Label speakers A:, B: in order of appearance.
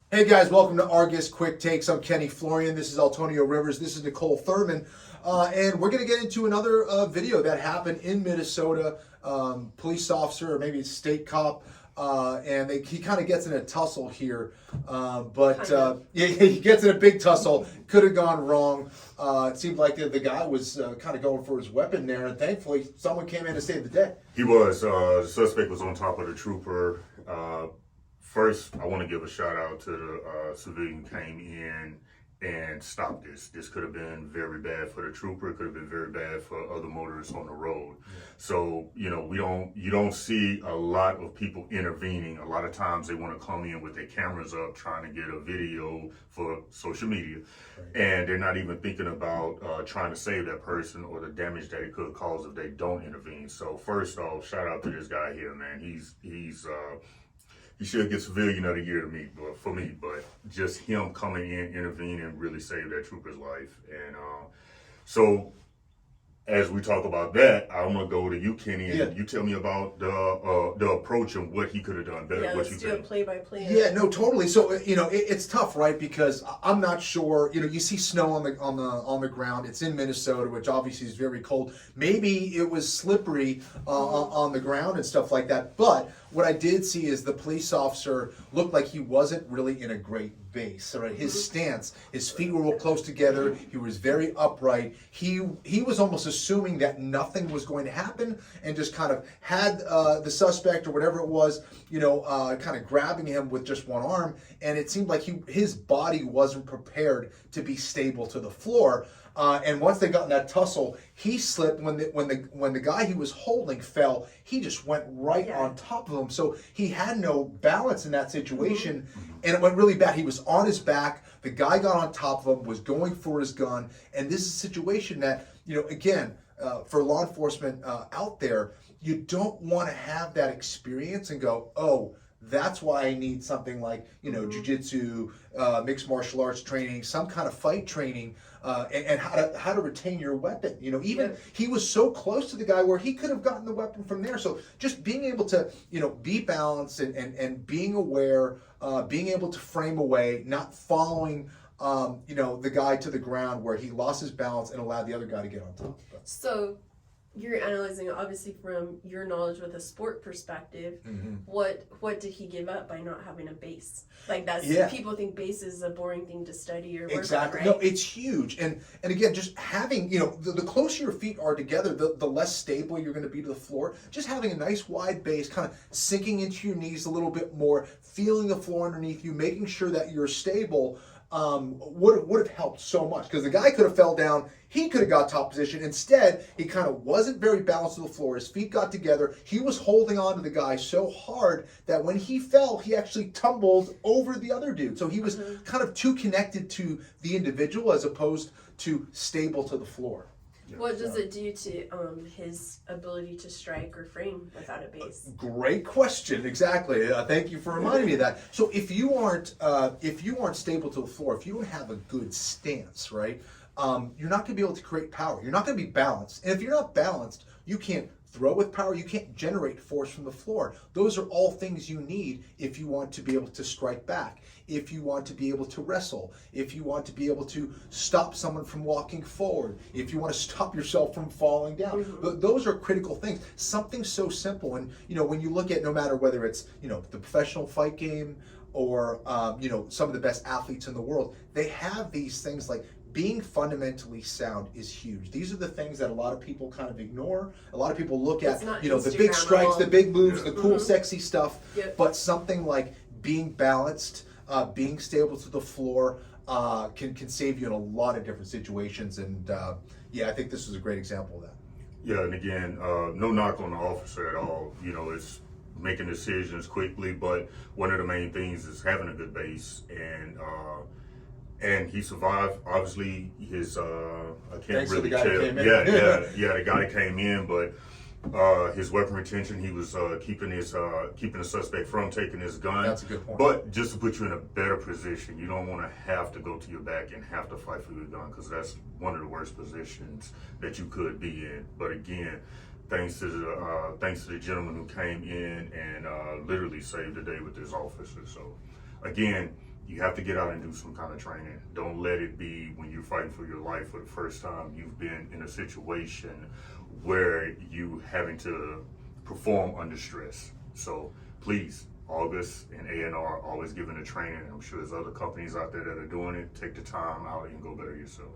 A: Hey guys, welcome to Argus Quick Takes. I'm Kenny Florian. This is Antonio Rivers. This is Nicole Thurman. And we're going to get into another video that happened in Minnesota. Police officer, or maybe state cop, and he kind of gets in a tussle here. Yeah, he gets in a big tussle. Could have gone wrong. It seemed like the guy was kind of going for his weapon there, and thankfully someone came in to save the day.
B: He was. The suspect was on top of the trooper. First, I want to give a shout out to the civilian who came in and stopped this. This could have been very bad for the trooper. It could have been very bad for other motorists on the road. Yeah. So, you don't see a lot of people intervening. A lot of times they want to come in with their cameras up trying to get a video for social media. Right. And they're not even thinking about trying to save that person or the damage that it could cause if they don't intervene. So first off, shout out to this guy here, man. He should get Civilian of the Year to me, for me, but just him coming in, intervening, and really save that trooper's life. And so, as we talk about that, I'm gonna go to you, Kenny, and you tell me about the approach and what he could have done better.
C: Yeah,
B: what
C: let's
B: you
C: do
B: think.
C: a play-by-play.
A: Yeah, no, totally. So it's tough, right? Because I'm not sure. You see snow on the ground. It's in Minnesota, which obviously is very cold. Maybe it was slippery on the ground and stuff like that. But what I did see is the police officer looked like he wasn't really in a great base. Right? His stance, his feet were real close together. He was very upright. He was almost assuming that nothing was going to happen, and just kind of had the suspect or whatever it was, kind of grabbing him with just one arm. And it seemed like his body wasn't prepared to be stable to the floor. And once they got in that tussle, he slipped. When the guy he was holding fell, he just went right on top of him. So he had no balance in that situation, and it went really bad. He was on his back. The guy got on top of him, was going for his gun, and this is a situation that, again, for law enforcement out there, you don't want to have that experience and go, oh, that's why I need something like, jiu-jitsu, mixed martial arts training, some kind of fight training, and how to retain your weapon. He was so close to the guy where he could have gotten the weapon from there. So just being able to, be balanced and being aware, being able to frame away, not following, the guy to the ground where he lost his balance and allowed the other guy to get on top.
C: So you're analyzing, obviously, from your knowledge with a sport perspective. What did he give up by not having a base? Like, people think base is a boring thing to study or work
A: exactly.
C: on, right?
A: No, it's huge. And again, just having, the closer your feet are together, the less stable you're going to be to the floor. Just having a nice wide base, kind of sinking into your knees a little bit more, feeling the floor underneath you, making sure that you're stable, would have helped so much, because the guy could have fell down. He could have got top position. Instead, he kind of wasn't very balanced to the floor. His feet got together. He was holding on to the guy so hard that when he fell, he actually tumbled over the other dude. So he was kind of too connected to the individual as opposed to stable to the floor.
C: What does it do to his ability to strike or frame without a base?
A: Great question. Exactly. Thank you for reminding me of that. So if you aren't stable to the floor, if you don't have a good stance, right, you're not going to be able to create power. You're not going to be balanced. And if you're not balanced, you can't throw with power. You can't generate force from the floor. Those are all things you need if you want to be able to strike back, if you want to be able to wrestle, if you want to be able to stop someone from walking forward, if you want to stop yourself from falling down. Those are critical things. Something so simple. And, when you look at, no matter whether it's, the professional fight game or, some of the best athletes in the world, they have these things like being fundamentally sound is huge. These are the things that a lot of people kind of ignore. A lot of people look at, the big strikes, the big moves, the cool, sexy stuff. But something like being balanced, being stable to the floor, can save you in a lot of different situations. And I think this is a great example of that.
B: Yeah, and again, no knock on the officer at all. It's making decisions quickly, but one of the main things is having a good base, and he survived. Obviously, his I can't really tell. The guy that came in, but his weapon retention, he was keeping the suspect from taking his gun.
A: That's a good point.
B: But just to put you in a better position, you don't want to have to go to your back and have to fight for your gun, because that's one of the worst positions that you could be in. But again, thanks to the gentleman who came in and literally saved the day with this officer. So again, you have to get out and do some kind of training. Don't let it be when you're fighting for your life for the first time, you've been in a situation where you having to perform under stress. So please, August and A&R always giving the training. I'm sure there's other companies out there that are doing it. Take the time out and go better yourself.